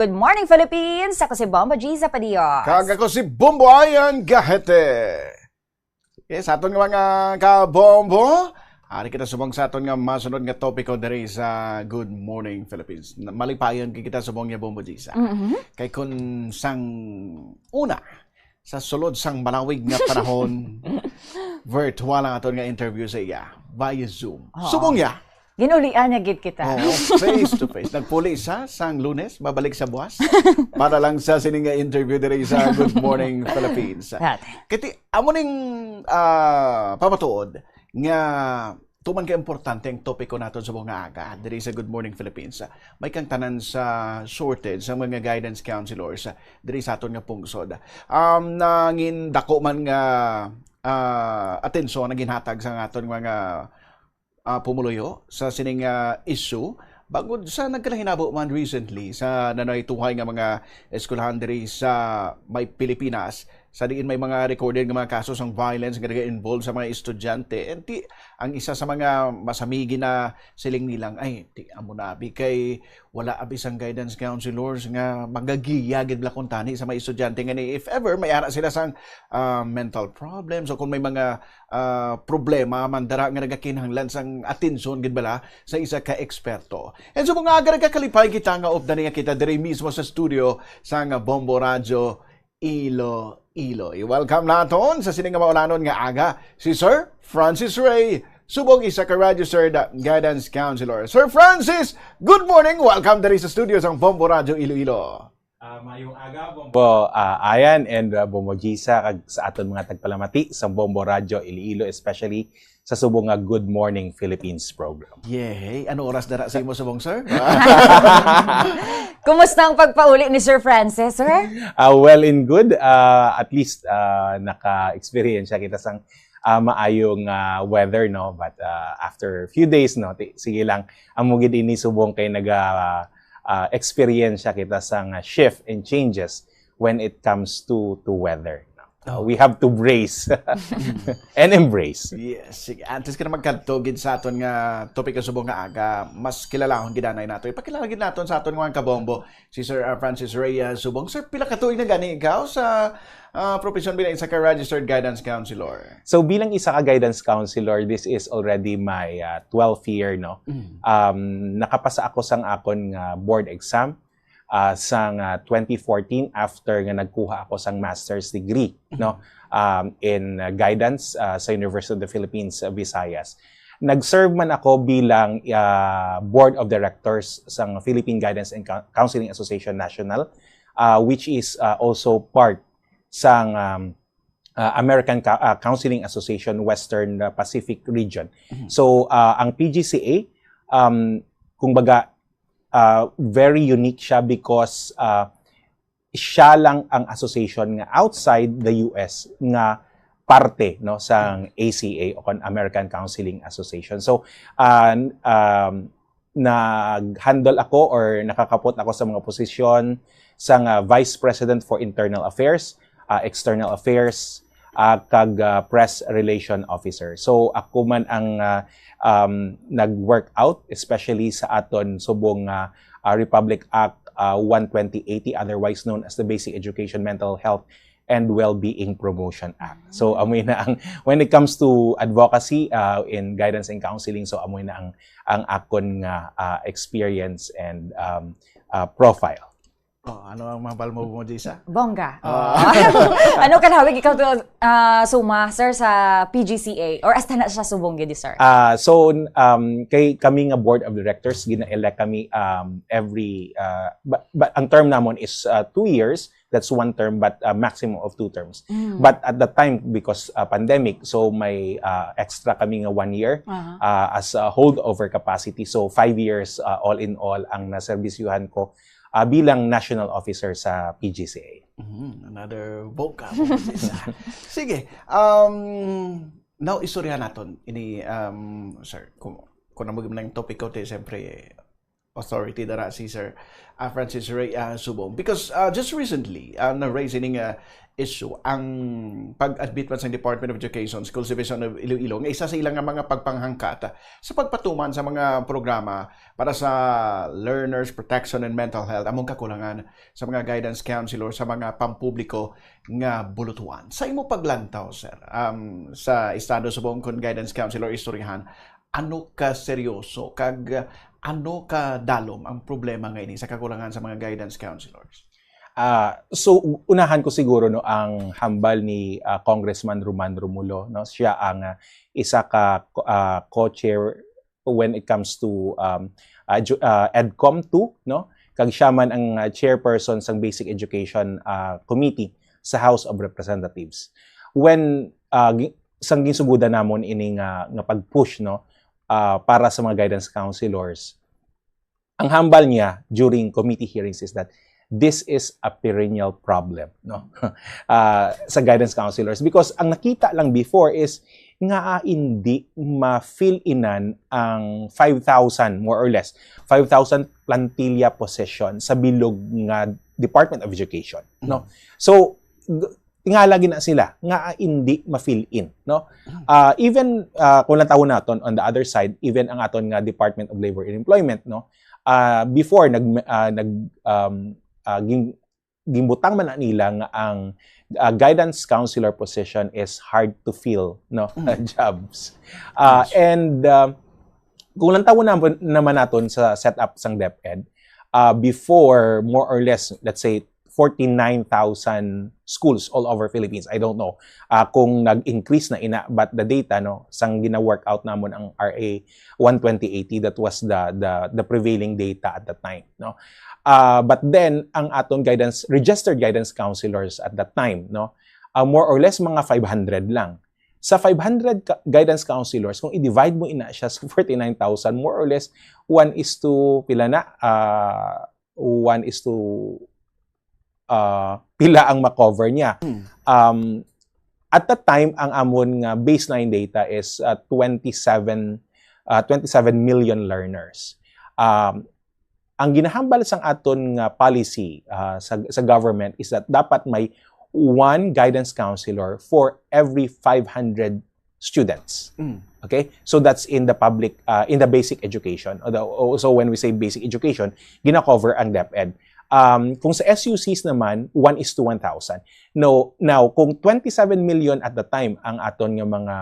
Good morning, Philippines! Ako si Bombo G. Zapadios. Kaga ko si Bombo Ayan Gahete. Yes, aton nga mga kabombo. Ari kita subong sa aton nga masunod nga topiko diri sa Good Morning Philippines. Malipayon kita subong nga Bombo G. Kay kun sang una sa sulod sang malawig nga panahon virtual ang aton nga interview sa iya via Zoom. Subong ya. Ginulian niya gid kita. Face to face. Nagpuli sa sang Lunes, babalik sa buwas para lang sa sining nga interview diri sa Good Morning Philippines. Kiti amo ning pamatuod nga tuman ka importante ang topiko naton sa mga aga diri sa Good Morning Philippines. May kang tanan sa shortage sa mga guidance counselors diri sa aton nga pungsod. Nangin dako man nga atensyon na ginhatag sa aton mga pumuluyo sa sining issue bagod sa nagkalahinabo man recently sa nanaytuhay nga mga eskwelahan diri sa may Pilipinas sa diin may mga recorded nga mga kaso ng violence nga nag-involve sa mga estudyante and ang isa sa mga masamigi na siling nilang ay amo na abi kay wala abi sang guidance counselors nga magagiya gid la kuntani sa mga estudyante nga ni if ever may ara sila sang mental problems o kung may mga problema man dara nga nagakinahanglan sang atensyon gid bala sa isa ka eksperto. And so mga aga nagkakalipay kita nga updan nga kita diri mismo sa studio sa nga Bombo Radio Iloilo. I-welcome naton sa sining nga maulanon nga aga si Sir Francis Ray, subong isa ka registered guidance counselor. Sir Francis, good morning. Welcome diri sa studio sa Bombo Radio Iloilo. Mayong aga, Bombo Ayan and Bombo Gisa kag sa aton mga tagpalamati sa Bombo Radio Iloilo, especially sa subong nga Good Morning Philippines program. Yay! Ano oras dara sa imo subong, sir? Kumusta ang pagpauli ni Sir Francis, sir? Well and good. At least naka-experience kita sang maayong weather, no? But after few days, no, sige lang, amugid ini subong kay experience kita sang shift and changes when it comes to weather. We have to brace and embrace. Yes. Sige. Antes ka na magkantogid sa aton nga topik ka subong nga aga, mas kilala akong gidanay nato. Ipakilala gid naton sa aton nga kabombo si Sir Francis Reyes subong. Sir, pila ka tuig na gani ikaw sa profession bilang isa ka registered guidance counselor? So bilang isa ka guidance counselor, this is already my 12th year, no. Nakapasa ako sang akon nga board exam sang 2014 after nga nagkuha ako sang master's degree, no, in guidance sa University of the Philippines, Visayas. Nag-serve man ako bilang board of directors sang Philippine Guidance and Counseling Association National, which is also part sang American Counseling Association Western Pacific Region. So ang PGCA, kung baga, very unique siya because siya lang ang association nga outside the US nga parte, no, sang ACA o American Counseling Association. So nag-handle ako or nakakapot ako sa mga posisyon sang Vice President for Internal Affairs, External Affairs, kag Press Relation Officer. So ako man ang nag-work out, especially sa aton subong Republic Act 12080, otherwise known as the Basic Education, Mental Health, and Well-Being Promotion Act. So amoy na ang, when it comes to advocacy in guidance and counseling, so amoy na ang akon experience and profile. Ano ang mahal mo Gisa? Bongga. Ano kanawig ikaw to suma, sir, sa PGCA? Or hasta na siya subong gid, sir? So, kay kami nga board of directors, gina-elect kami every, but ang term namon is 2 years. That's 1 term, but maximum of 2 terms. But at the time, because pandemic, so may extra kami nga 1 year as a holdover capacity. So 5 years all in all ang naserbisyuhan ko bilang national officer sa PGCA. Another vocab. Sige. Now, istorya naton ini sir, kung namagim na yung topic ko, siyempre, Authority dara si Sir Francis Ray Subong. Because just recently, na-raise ining issue ang pag-admit man sa Department of Education, Schools Division of Iloilo, nga isa sa ilang nga mga pagpanghangkat sa pagpatuman sa mga programa para sa learners, protection, and mental health, among kakulangan sa mga guidance counselor sa mga pampubliko nga bulutuan. Sa imo paglantaw, sir, sa Estado Subong kon guidance counselor istoryahan, ano ka seryoso, kag ano ka dalom ang problema ngayon sa kakulangan sa mga guidance counselors? So unahan ko siguro no ang hambal ni Congressman Roman Romulo, no. Siya ang isa ka co-chair when it comes to EDCOM 2, no. Kag siya man ang chairperson sa Basic Education Committee sa House of Representatives. When sang ginsugudan namon ini nga pag-push, no, para sa mga guidance counselors, ang hambal niya during committee hearings is that this is a perennial problem, no, sa guidance counselors, because ang nakita lang before is nga hindi ma-fill inan ang 5,000 more or less 5,000 plantilla position sa bilog nga Department of Education, no. So tingala na sila nga hindi ma-fill in, no. Even kung natawon naton on the other side, even ang aton nga Department of Labor and Employment, no, before gimbutang man na nila nga ang guidance counselor position is hard to fill, no, jobs. And kung lang tawo naman naton sa setup sang DepEd, before more or less, let's say 49,000 schools all over Philippines. I don't know kung nag-increase na ina, but the data, no, sang gina-work out namon ang RA 12080, that was the prevailing data at that time, no. But then ang aton registered guidance counselors at that time, no, more or less mga 500 lang. Sa 500 guidance counselors, kung i-divide mo ina siya sa 49,000, more or less 1 is to pila na 1 is to pila ang makover niya. At that time, ang amon nga baseline data is 27 million learners. Ang ginahambal sang aton nga policy sa government is that dapat may 1 guidance counselor for every 500 students. Okay? So that's in the public, in the basic education. So when we say basic education, gina-cover ang DepEd. Kung sa SUCs naman, 1 is to 1,000. Now, kung 27 million at the time ang aton nga mga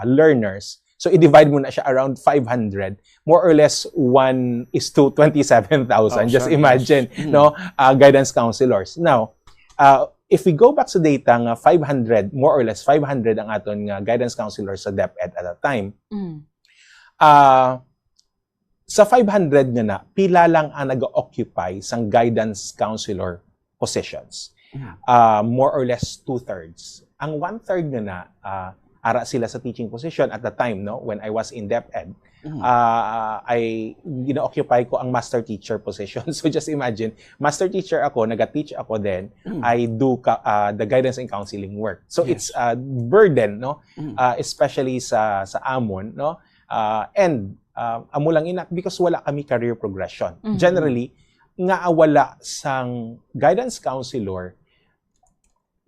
learners, so i-divide mo na siya around 500, more or less 1 is to 27,000. Just imagine, no, guidance counselors. Now, if we go back sa data nga 500, more or less 500 ang aton nga guidance counselors sa DepEd at that time, sa 500 nga na, pila lang ang nag-occupy sang guidance counselor positions. More or less 2/3. Ang 1/3 nga na, ara sila sa teaching position at the time, no, when I was in DepEd. I gina-occupy ko ang master teacher position. So just imagine, master teacher ako, naga-teach ako then, I do the guidance and counseling work. So it's a burden, no, especially sa amon, no, and amo lang ina because wala kami career progression. Generally, nga wala sang guidance counselor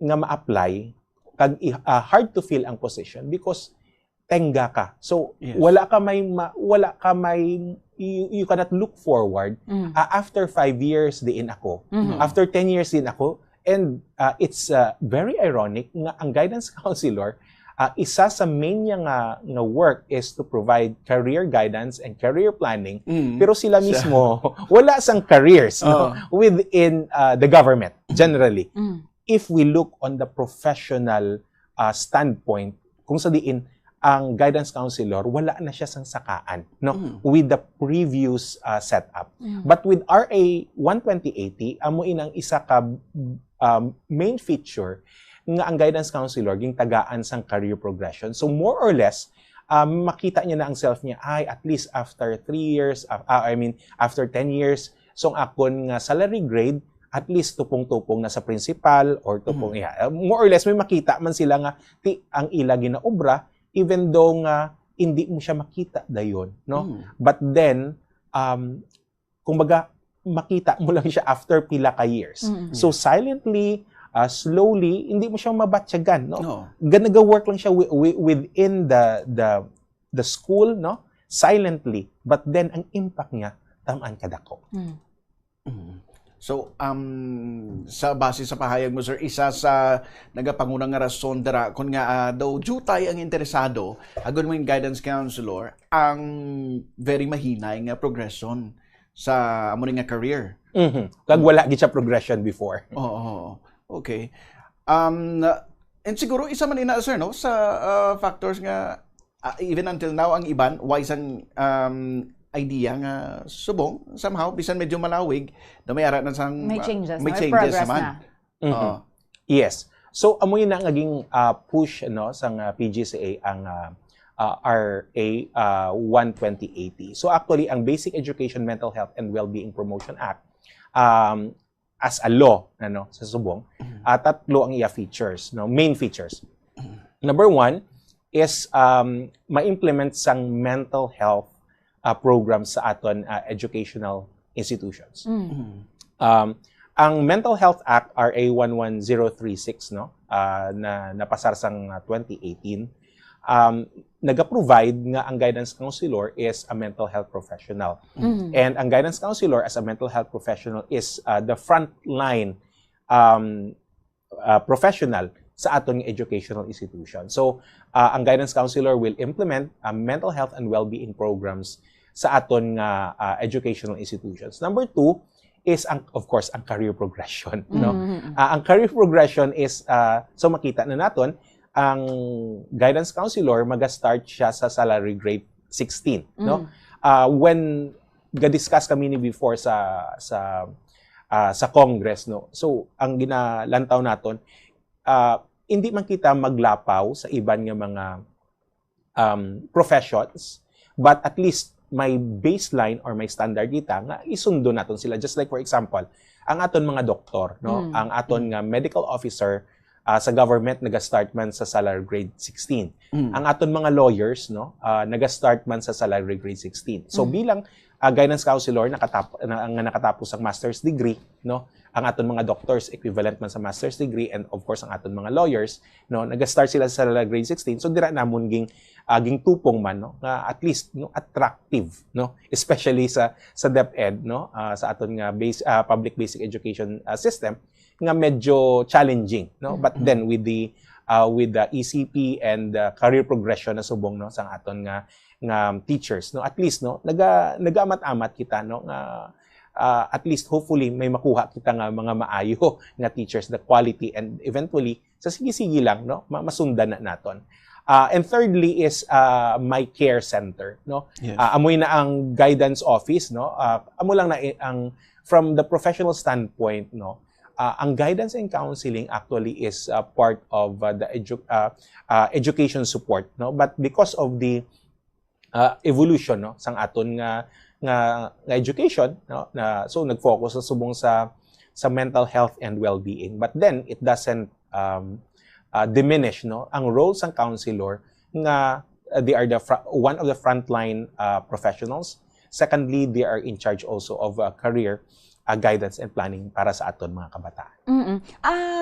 nga ma-apply kag hard to fill ang position because tengga ka. So wala ka may you cannot look forward after 5 years diin ako. After 10 years din ako, and it's very ironic nga ang guidance counselor isa sa main niya nga work is to provide career guidance and career planning, pero sila mismo wala sang careers, no, within the government generally. If we look on the professional standpoint, kung sa diin ang guidance counselor wala na siya sang sakaan, no, with the previous setup. But with RA 12080, amo inang isa ka main feature nga ang guidance counselor ging tagaan sang career progression. So more or less makita niya na ang self niya ay at least after 3 years, after 10 years, so ang akon nga salary grade at least tupong-tupong na sa principal or tupong more or less may makita man sila nga ang ila ginaobra even though nga hindi mo siya makita dayon, no. But then kumbaga makita mo lang siya after pila ka years. So silently, slowly, hindi mo siya mabatyagan, no? No. Nag-work lang siya within the school, no? Silently, but then ang impact niya tamaan kadako. So, sa base sa pahayag mo, sir, isa sa nagapangunang nga rason dara kung nga daw jutay ang interesado, agon mo yung guidance counselor, ang very mahinay nga progression sa amo nga career. Kag wala gid siya progression before. Oo. Okay. And siguro isa man ina, sir, no, sa factors nga even until now ang iban wise ang idea nga subong somehow bisan medyo malawig na may ara na sang May changes, may may changes progress naman. Oo. Yes. So amoy na naging push no sang PGCA ang RA 12080. So actually ang Basic Education Mental Health and Wellbeing Promotion Act as a law sa subong, tatlo ang iya features, no, main features. Number one is ma-implement sang mental health programs sa aton educational institutions. Ang Mental Health Act RA 11036 no na napasar sang 2018 nag-provide nga ang guidance counselor is a mental health professional. And ang guidance counselor as a mental health professional is the frontline professional sa aton educational institution. So, ang guidance counselor will implement mental health and well-being programs sa aton educational institutions. Number two is, of course, ang career progression. No? Ang career progression is, so makita na naton, ang guidance counselor mag-start siya sa salary grade 16, no? When ga-discuss kami ni before sa Congress, no. So ang ginalantaw naton hindi man kita maglapaw sa iban nga mga professions, but at least may baseline or may standard kita nga isundo naton sila. Just like for example, ang aton mga doktor, no, ang aton nga medical officer sa government nag-start man sa salary grade 16. Ang aton mga lawyers no nag-start man sa salary grade 16. So bilang guidance counselor nakatapos ang master's degree no, ang aton mga doctors equivalent man sa master's degree, and of course ang aton mga lawyers no nag-start sila sa salary grade 16. So dira namon ging tupong man no nga at least no attractive no, especially sa DepEd no sa aton nga public basic education system nga medyo challenging no, but then with the ECP and career progression na subong no sang aton nga teachers no, at least no nagamat-amat kita no nga at least hopefully may makuha kita nga mga maayo nga teachers, the quality, and eventually sa sige-sige lang no masundan na naton. And thirdly is my care center no. Yes. Amoy na ang guidance office no, amo lang na ang from the professional standpoint no. Ang guidance and counseling actually is part of the education support no, but because of the evolution no sang aton nga education no so nag-focus na subong sa mental health and well-being, but then it doesn't diminish no ang role sang counselor nga they are one of the frontline professionals. Secondly, they are in charge also of career guidance and planning para sa aton mga kabataan.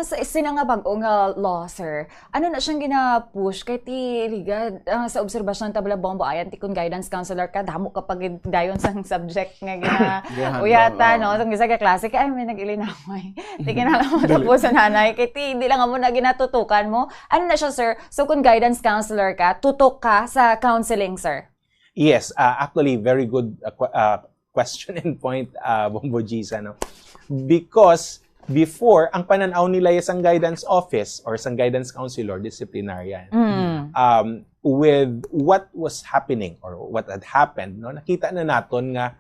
Sa nga bag-o nga law, sir, ano na siyang gina-push kay ti ligad sa obserbasyon tabla bombo ayan ti kun guidance counselor ka damo kapag dayon sang subject nga uyata no sang isa ka klase kay may nag-ilinaway ti kinala mo tapos sa nanay kay ti di lang mo na ginatutukan mo. Ano na siya, sir? So kun guidance counselor ka, tutok ka sa counseling, sir? Yes, actually very good question and point, Bombo Gisa, no? Because before, ang pananaw nila yung guidance office or sang guidance counselor, disciplinarian, with what was happening or what had happened, no? Nakita na naton nga,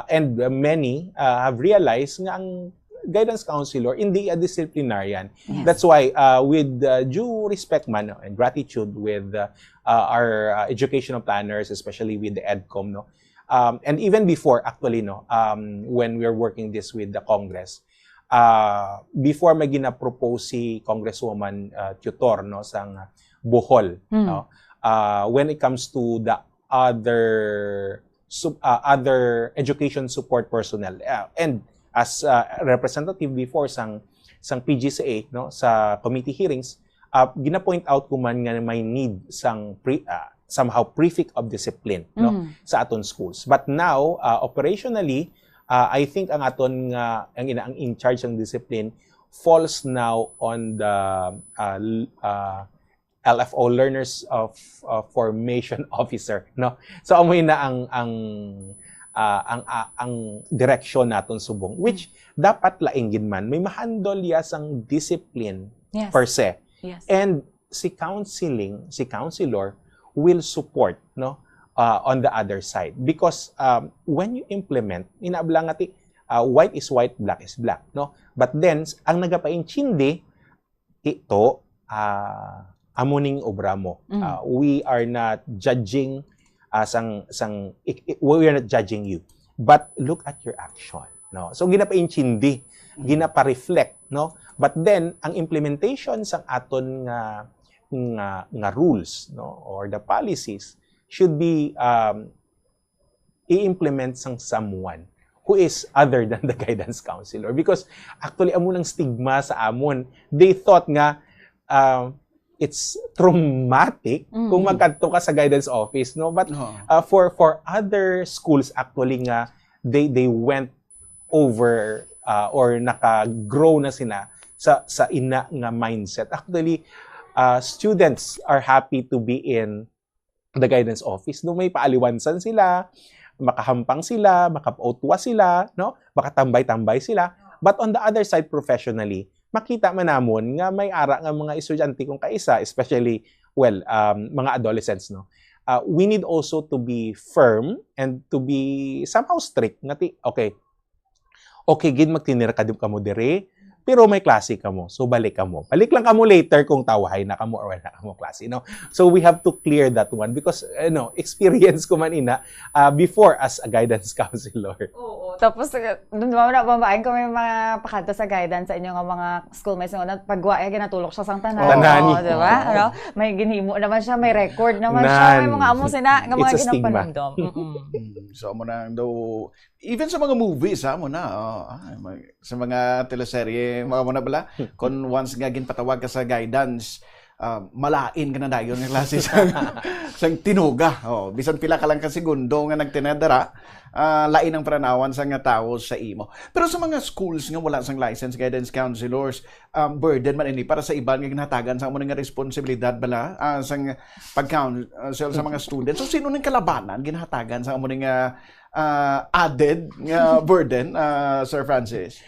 and many have realized nga ang guidance counselor hindi a disciplinarian. Yes. That's why, with due respect man no, and gratitude with our educational planners, especially with the EDCOM, no? And even before, actually, no, when we were working this with the Congress, before may gina-propose si Congresswoman Tutor, no, sang Bohol, no, when it comes to the other other education support personnel. And as representative before sang PGCA, no, sa committee hearings, gina-point out ko man nga may need somehow prefect of discipline, no, sa aton schools. But now, operationally, I think ang aton ang in charge ng discipline falls now on the LFO, Learners of Formation Officer, no. So amoy na ang direksyon naton subong, which dapat lainggin man may mahandle ya sang discipline per se. Yes. And si counselor will support, no, on the other side, because when you implement, inaablang ati white is white, black is black, no. But then ang nagapainchindi ito amuning obra mo. We are not judging we are not judging you, but look at your action, no. So ginapainchindi, ginapa-reflect, no. But then ang implementation sang aton nga rules, no, or the policies should be i-implement sang someone who is other than the guidance counselor, because actually amunang stigma sa amon, they thought nga it's traumatic kung magkadto ka sa guidance office, no, but for other schools actually nga they went over or naka-grow na sila sa ina nga mindset. Actually students are happy to be in the guidance office, no, may paaliwansan sila, makahampang sila, makapautwa sila, no, makatambay-tambay sila. But on the other side, professionally, makita man namon nga may ara nga mga estudyante kung kaisa, especially mga adolescents, no. We need also to be firm and to be somehow strict ngati okay gid magtinira ka mo dire, pero may klase ka mo, so balik ka mo. Balik lang ka mo later kung tawahay na ka mo or wala ka mo klase, no? So we have to clear that one because, experience ko man ina before as a guidance counselor. Oo. Tapos, doon mamabain ko may mga pakanta sa guidance sa inyo nga mga schoolmates na pagwa, ginatulok siya sang tanan. Tanani. Oo, diba? Ano? May ginhimo naman siya, may record naman siya, may mga amo sina, nga mga ginapanumdom. So, mo na daw, even sa mga movies, mo na, sa mga teleserye, mga mo na bala, kung once nga ginpatawag ka sa guidance, malain ka na dayon ng klase sang tinuga. Bisan pila ka lang ka segundo nga nagtinadara, lain ang pranawan sa nga tao sa imo. Pero sa mga schools nga wala sang licensed guidance counselors, burden man ini para sa iban nga ginhatagan sa amo nga responsibilidad bala sang pag-counsel sa mga students. So sino ning kalabanan ginhatagan sa amo nga added burden, Sir Francis?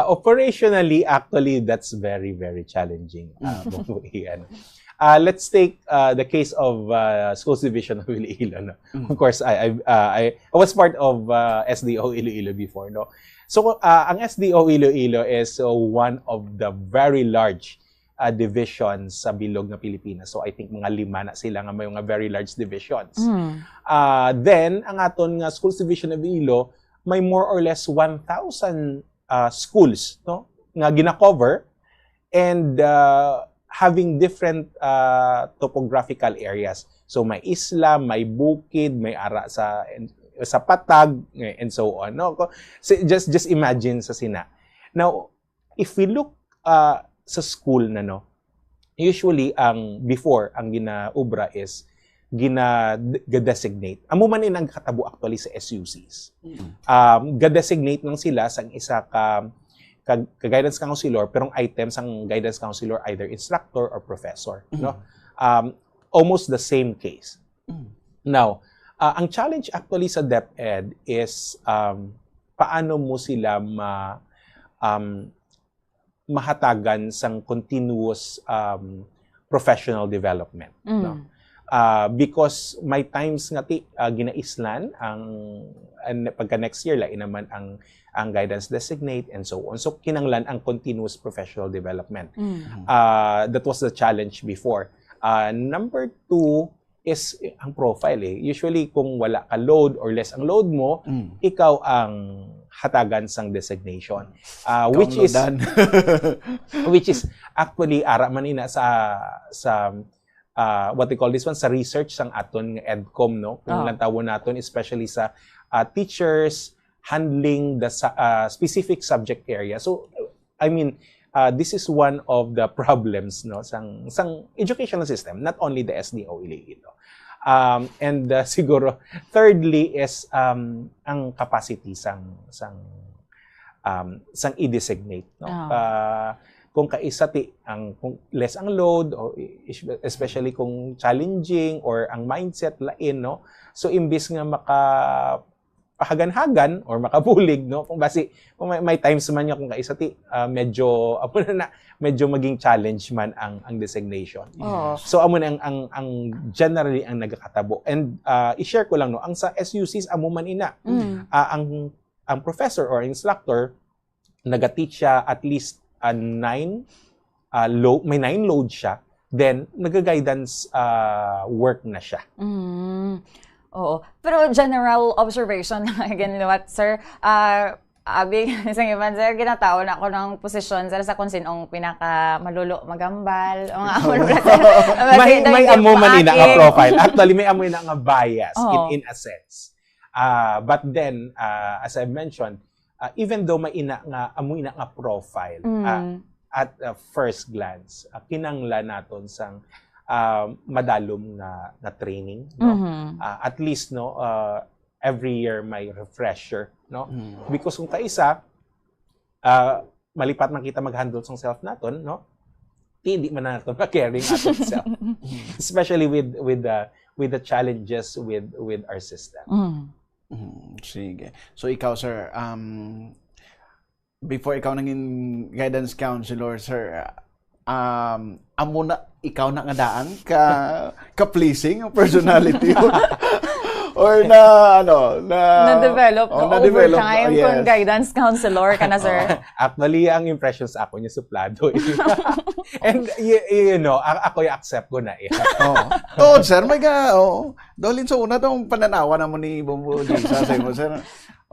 Operationally, actually, that's very, very challenging. Let's take the case of Schools Division of Iloilo. No? Of course, I was part of SDO Iloilo before. No? So, ang SDO Iloilo is one of the very large divisions sa bilog na Pilipinas. So I think mga 5 na sila nga may mga very large divisions. Then ang aton nga Schools Division of Iloilo may more or less 1,000 schools, no, nga gina-cover and having different topographical areas. So may isla, may bukid, may ara sa patag and so on. No, so just imagine sa sina. Now, if we look sa school na, no, usually ang ginaubra is ga-designate. Amo man ang katabo actually sa SUCs. Ga-designate nang sila sang isa ka guidance counselor, pero ang items ang guidance counselor either instructor or professor, no? Almost the same case. Now, ang challenge actually sa DepEd is paano mo sila mahatagan sang continuous professional development, no? Because may times nga ginaislan and pagka next year lain naman ang guidance designate and so on. So kinanglan ang continuous professional development. That was the challenge before. Number 2 is ang profile. Usually kung wala ka load or less ang load mo, ikaw ang hatagan sang designation, which is actually ara man ina sa what we call this one sa research sang aton nga EDCOM, no, kung lantawon naton especially sa teachers handling the specific subject area. So I mean, this is one of the problems, no, sang educational system, not only the SDO Iloilo. And siguro thirdly is ang capacity sang i-designate, no. Kung kaisa kung less ang load, o especially kung challenging or ang mindset lain, no. So imbis nga makapahagan-hagan or makabulig, no, kung may times man niya kung kaisa medyo medyo maging challenge man ang designation. So amo na ang generally ang nagakatabo. And i-share ko lang, no, ang sa SUCs amo man ina. Ang professor or instructor nag-teach siya at least 9 load, may 9 load siya, then nag-guidance work na siya. Oo. Pero general observation again, what, sir, abi, isang iban, sir, ginatao na ako ng posisyon sa kung sinong pinaka malulo, magambal, o nga, may amo man ina nga profile. Actually, may amo ina nga bias in a sense. But then, as I mentioned, even though may amo ina nga profile, at first glance, kinanglan naton sang madalom na training, no? At least, no, every year may refresher, no? Because kung kaisa malipat man kita mag-handle sang self naton, no, hindi man naton ma-caring aton self. Especially with the challenges with our system. Sige. So ikaw, sir, before ikaw naging guidance counselor, sir, amo na ikaw na nga daan ka-pleasing ang personality or na-develop over time kung guidance counselor ka na, sir? Actually, ang impression sa ako niya suplado. And, you know, ako i-accept ko na. Oo, sir, may dolin sa una itong pananawa na mo ni Bombo Disa sa mo, sir.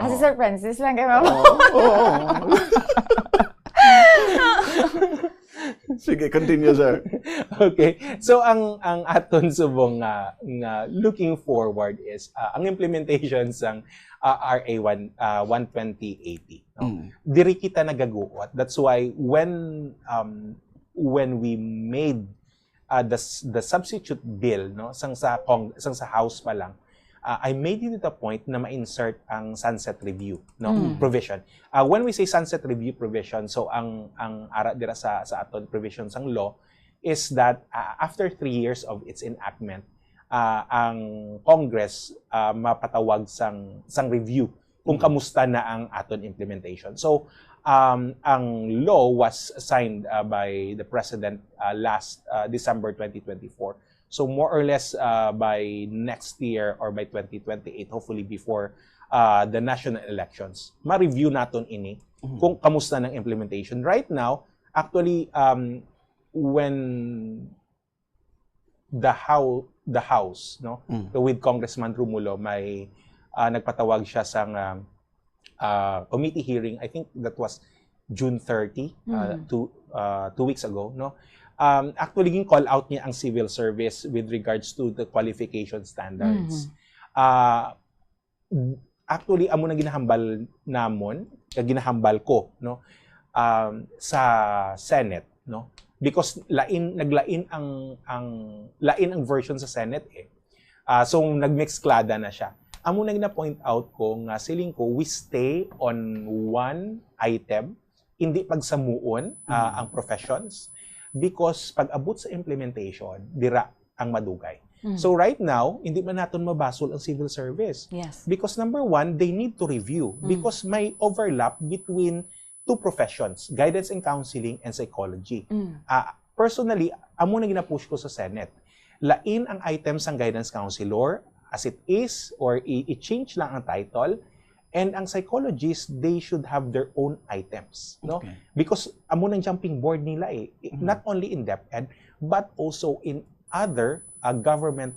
Si Sir Francis lang kayo, mama. Oo. Sige, continue, sir. Okay. So ang aton subong nga looking forward is ang implementation sang RA 12080, no? Diri kita nagaguot. That's why when we made the substitute bill, no, sang sa House pa lang, I made it to the point na ma-insert ang sunset review, no, provision. When we say sunset review provision, so ang ara dira sa aton provision sang law is that after 3 years of its enactment, ang Congress mapatawag sang review kung kamusta na ang aton implementation. So ang law was signed by the President last December 2024. So more or less by next year or by 2028, hopefully before the national elections, ma-review naton ini kung kamusta ng implementation. Right now, actually, when the House, no, with Congressman Romulo, may nagpatawag siya sang committee hearing. I think that was June 30, 2 weeks ago, no. Actually, ging call out niya ang civil service with regards to the qualification standards. Actually, amo na ginahambal namon, ginahambal ko, no, sa Senate, no, because naglain ang version sa Senate so nagmexklada na siya. Amo na gina-point out ko nga siling ko we stay on one item, hindi pagsamuon ang professions. Because pag abot sa implementation, dira ang madugay. So right now, hindi man natin mabasol ang civil service. Yes. Because number one, they need to review. Because may overlap between two professions, guidance and counseling and psychology. Personally, amo na ginapush ko sa Senate. Lain ang items ng guidance counselor as it is or i-change lang ang title. And ang psychologists, they should have their own items, no? Okay. Because amo nang jumping board nila not only in DepEd but also in other government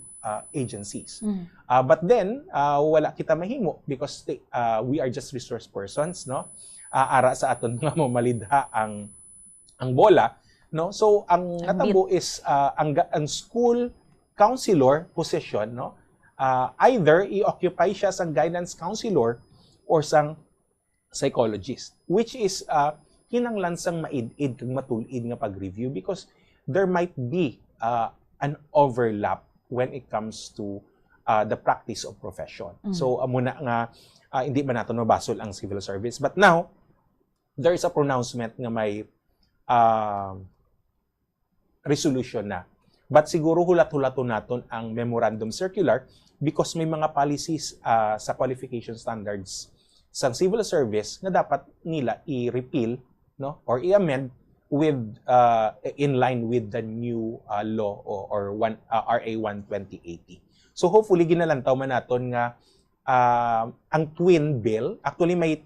agencies. But then wala kita mahimo because we are just resource persons, no? Ara sa aton mga mamalidha ang bola no? So ang natabo is ang school counselor position, no? Either i-occupy siya sang guidance counselor or sang psychologist, which is kinanglan sang maid-id kag matulid nga pag-review because there might be an overlap when it comes to the practice of profession. So muna nga hindi man nato mabasol ang civil service, but now there is a pronouncement nga may resolution na. But siguro hulat-hulato naton ang memorandum circular because may mga policies sa qualification standards sa civil service na dapat nila i-repeal, no, or i-amend with in line with the new law or RA 1 2080. So hopefully ginalantaw man naton nga ang twin bill, actually may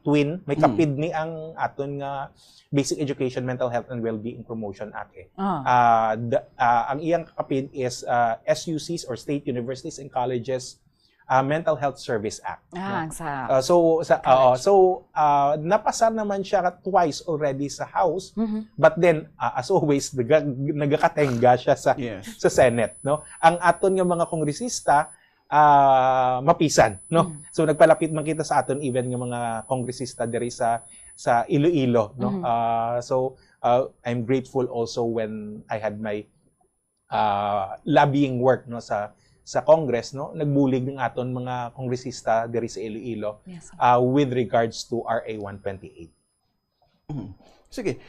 kapid ni ang aton nga Basic Education, Mental Health and Wellbeing Promotion Act. Ang iyang kapid is SUCs or State Universities and Colleges Mental Health Service Act. Napasar naman siya twice already sa House, but then as always nagakatenga siya sa Senate, no? Ang aton nga mga kongresista mapisan, no? So nagpalapit man kita sa aton even nga mga kongresista diri sa Iloilo, no? I'm grateful also when I had my lobbying work, no, sa Congress, no, nagbulig ng aton mga kongresista diri sa Iloilo with regards to RA 128. Sige.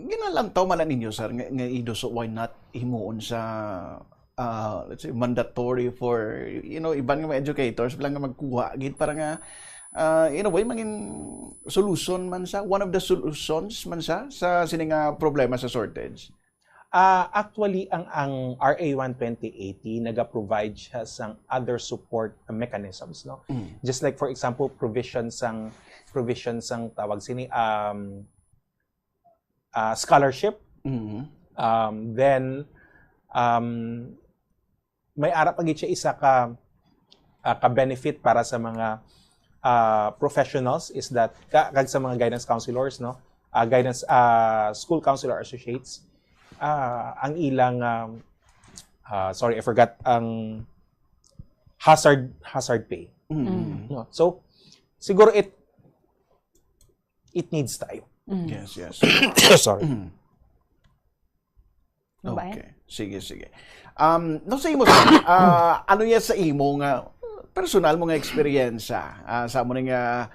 Ginalantaw man ninyo sir nga ido, so why not himuon sa let's say mandatory for iban nga mga educators bilang nga magkuha gid para nga in a way mangin solution man sa one of the solutions man sa sining problema sa shortage. Actually, ang RA 12080 naga-provide siya sang other support mechanisms, no? Just like for example, provisions sang tawag sini scholarship. Then may ara pagit siya isa ka benefit para sa mga professionals is that kag sa mga guidance counselors, no? Guidance school counselor associates. Ang ilang sorry, I forgot ang hazard pay. No? So siguro it needs tayo. Yes. Sorry. Okay. Sige. No sa imo ano yan sa imo nga personal mo nga eksperyensya sa mo nga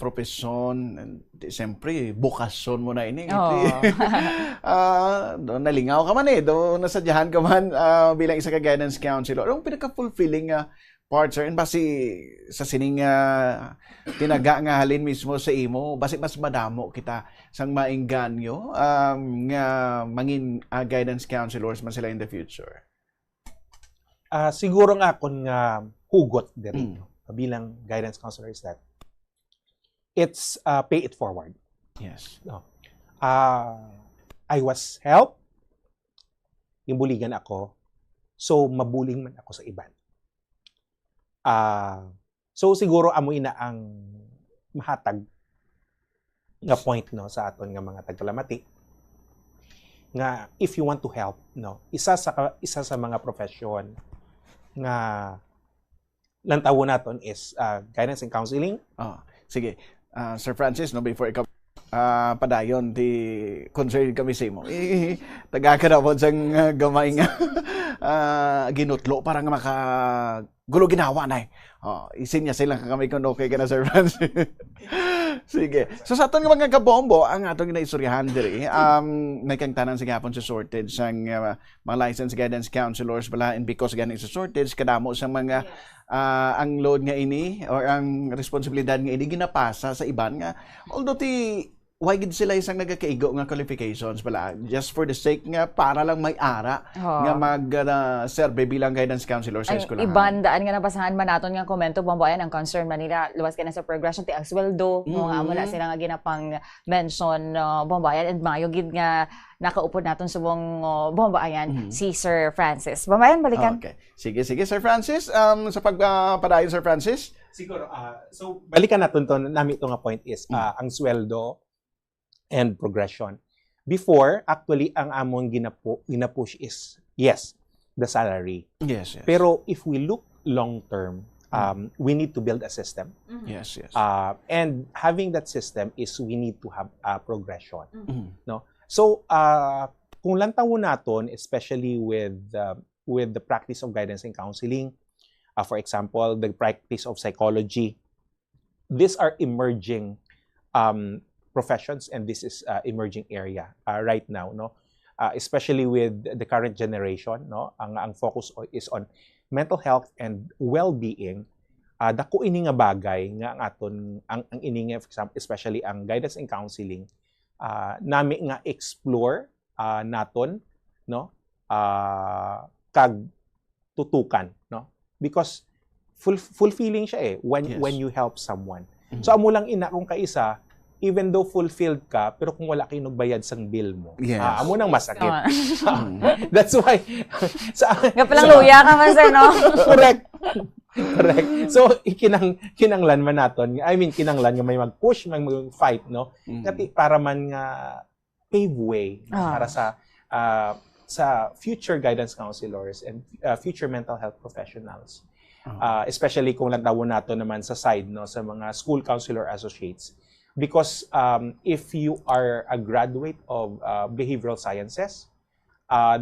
profesyon, siyempre, bukasyon mo na ini. Nalingaw ka man nasadyahan ka man bilang isa ka guidance counselor. Anong pinaka-fulfilling part, sir? And basi sa sining tinaga nga halin mismo sa imo, basi mas madamo kita sang maingganyo nga mangin guidance counselors man sila in the future. Siguro nga akong hugot dito bilang guidance counselor is that it's pay it forward. Yes. No. I was helped. Imbuligan ako. So, mabuling man ako sa iban. So, siguro amoy na ang mahatag nga point, no, sa aton nga mga tagkalamati. Nga, if you want to help, no, isa sa mga profesyon nga lantawo naton is guidance and counseling. Sige. Sir Francis, no, before ikaw padayon di concern kami sa imo. Taga ka na po sang gamay nga ginutlo para nga makagulo ginawa na isin niya silang kami kung okay ka na, Sir Francis. Sige. So sa aton nga mga kabombo, ang atong ginaistoryahan diri, may kang tanan sa gapon sa shortage sang mga licensed guidance counselors bala, and because ganing sa shortage kadamo sa mga ang load nga ini or ang responsibilidad nga ini ginapasa sa iban nga although why gid sila isang nagakaigo nga qualifications bala just for the sake nga para lang may ara nga mag-serve bilang guidance counselor sa eskwelahan. Iban daan nga nabasahan man naton nga komento bambayan ang concern man nila luwas kay na sa progression ti asweldo mo nga amo na sila nga ginapang mention bambayan and mayo gid nga nakaupod naton subong bambayan si Sir Francis. Bambayan balikan. Okay. Sige Sir Francis, sa pagpadayon Sir Francis. Siguro so balikan naton to nami to nga point is ang sweldo and progression. Before, actually, ang amon ginapush is, yes, the salary. Yes, yes. Pero if we look long-term, we need to build a system. Yes, yes. And having that system is we need to have a progression. Mhm. No? So, kung lantawon naton, especially with the practice of guidance and counseling, for example, the practice of psychology, these are emerging professions, and this is emerging area right now, no? Especially with the current generation, no? Ang focus is on mental health and well-being. Dako ini nga bagay nga ang aton ang ini nga, for example, especially ang guidance and counseling, nami nga explore naton, no? Kag tutukan, no? Because fulfilling siya when Yes. when you help someone. So amo lang ina kung kaisa, even though fulfilled ka, pero kung wala kayo nagbayad sang bill mo, Yes. amo nang masakit. Ah. That's why Nga palang luya ka man, sir, no? correct. Correct. So kinanglan man naton. I mean kinanglan nga may mag-push, may mag-fight, no? Kati para man nga pave way para sa future guidance counselors and future mental health professionals. Especially kung lantawon nato naman sa side, no, sa mga school counselor associates, because if you are a graduate of behavioral sciences,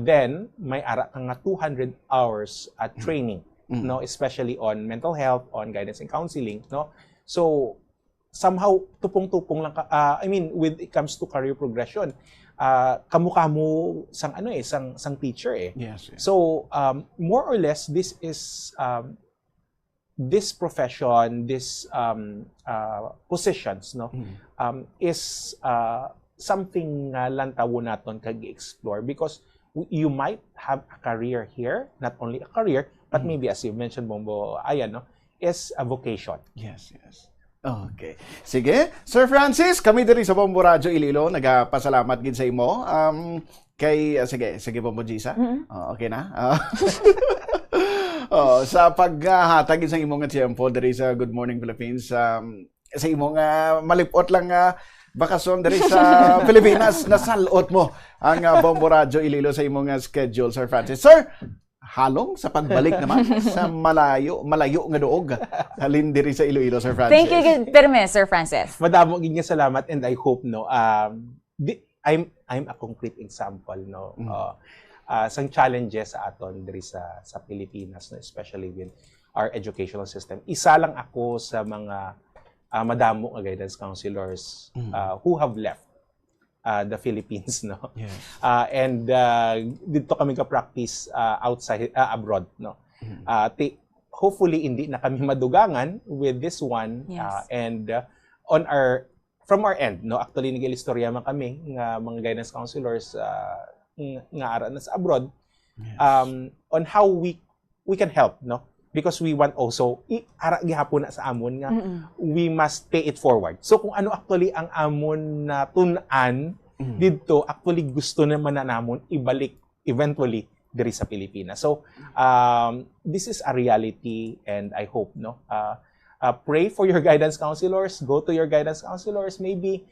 then may ara ka nga 200 hours at training, no, especially on mental health, on guidance and counseling, no. So somehow tupong-tupong lang I mean when it comes to career progression, kamukha mo sang teacher eh. Yes, yes. So, more or less, this is this profession, this positions, no, is something lantawon naton kag explore, because you might have a career here, not only a career, but maybe as you mentioned, Bombo Ayan, no, is a vocation. Yes, yes. Okay. Sige. Sir Francis, kami diri sa Bombo Radyo Iloilo, nagapasalamat gid sa imo. Sige Bombo Gisa. Okay na? Sa paghatag sa imong tiyempo diri sa Good Morning Philippines, sa imong malipot lang bakasyon diri sa Pilipinas, nasalot mo ang Bombo Radyo Iloilo sa imong schedule, Sir Francis. Sir, halong sa pagbalik naman sa malayo nga duog halin diri sa Iloilo, Sir Francis. Thank you, Perme, Sir Francis. Madamo gid nga salamat, and I hope, no, I'm a concrete example, no, sang challenges sa aton diri sa Pilipinas, no, especially with our educational system. Isa lang ako sa mga madamo nga guidance counselors who have left the Philippines, no. Yes. And dito kami ka-practice outside abroad, no. Hopefully hindi na kami madugangan with this one. Yes. And from our end, no, actually nag-ilistorya man kami nga mga guidance counselors nga ara na sa abroad. Yes. On how we can help, no, because we want also ara gihapon na sa amon nga we must pay it forward. So kung ano actually ang amon na tun-an dito, actually gusto naman na namon ibalik eventually diri sa Pilipinas. So this is a reality, and I hope, no, pray for your guidance counselors, go to your guidance counselors, maybe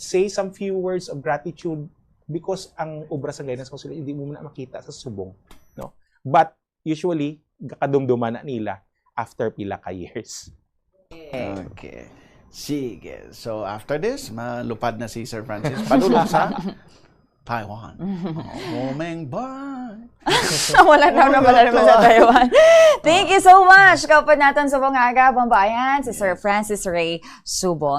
say some few words of gratitude, because ang obra sa guidance counselor hindi mo na makita sa subong, no, but usually kakadumduman na nila after pila ka years. Okay. Sige. So after this, malupad na si Sir Francis padulong sa Taiwan. Bye. Wala naman sa Taiwan. Thank you so much. Kapag natin sa mga aga, Bombayan, si Sir Francis Ray Subong.